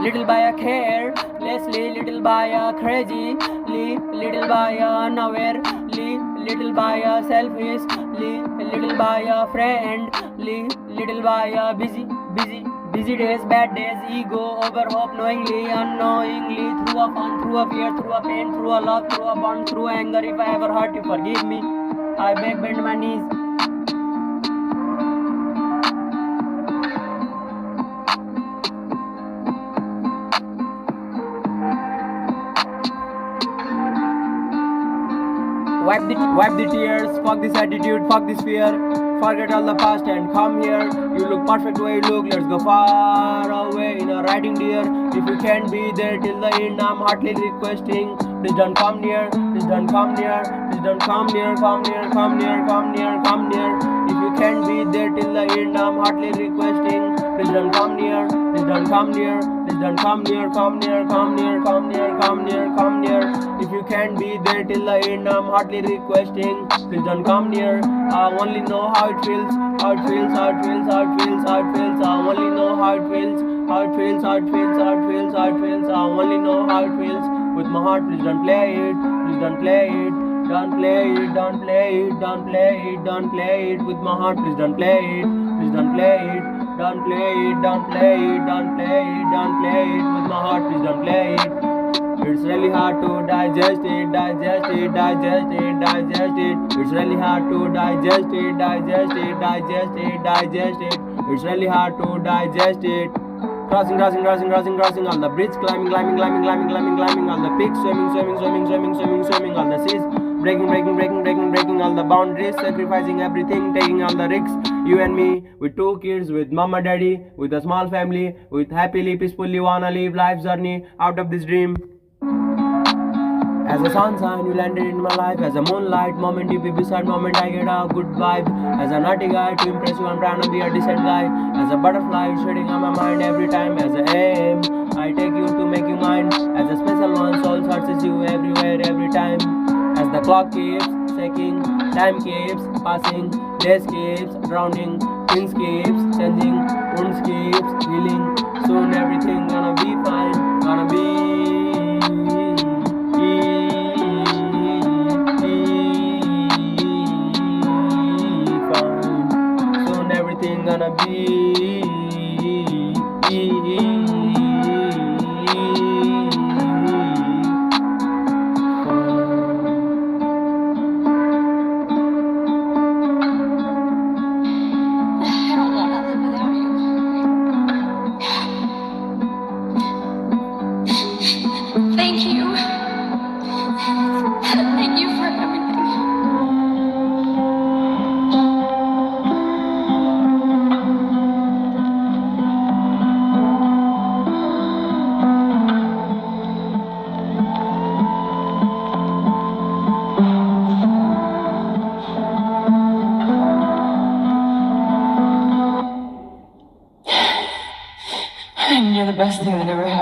little by a carelessly, little by a crazy, little by a unaware, little by a selfishly, little by a friendly, little by a busy days, bad days, ego, over hope, knowingly, unknowingly, through a fun, through a fear, through a pain, through a love, through a bond, through anger. If I ever hurt you, forgive me. I beg, bend my knees. Wipe the tears, fuck this attitude, fuck this fear. Forget all the past and come here. You look perfect the way you look, let's go far away in a riding deer. If you can't be there till the end, I'm heartily requesting, please don't come near, please don't come near, please don't come near, come near, come near, come near, come near. If you can't be there till the end, I'm heartily requesting, please don't come near, please don't come near, please don't come near, come near, come near, come near, come near, come near. If you can't be there till the end, I'm heartily requesting, please don't come near. I only know how it feels, how it feels, how it feels, how it feels, how it feels. I only know how it feels, how it feels, how it feels, how it feels, how it feels. I only know how it feels with my heart. Please don't play it, please don't play it, don't play it, don't play it, don't play it, don't play it with my heart. Please don't play it, please don't play it, don't play it, don't play it, don't play it, don't play it with my heart. Please don't play it. It's really hard to digest it, digest it, digest it, digest it. It's really hard to digest it, digest it, digest it, digest it. It's really hard to digest it. Crossing, crossing, crossing, crossing, crossing all the bridge, climbing, climbing, climbing, climbing, climbing, climbing all the peaks, swimming, swimming, swimming, swimming, swimming, swimming all the seas, breaking, breaking, breaking, breaking, breaking all the boundaries, sacrificing everything, taking all the risks. You and me, with 2 kids, with mama, daddy, with a small family, with happily, peacefully wanna live life's journey out of this dream. As a sunshine, you landed in my life. As a moonlight moment, you be beside moment, I get a good vibe. As a naughty guy, to impress you, I'm trying to be a decent guy. As a butterfly, shooting on my mind every time. As a aim, I take you to make you mine. As a special one, soul searches you everywhere, every time. As the clock keeps ticking, time keeps passing, days keeps drowning, things keeps changing, wounds keeps healing. Soon everything gonna be fine, gonna be gonna be Thank you. Thank you for everything. And you're the best thing that ever happened.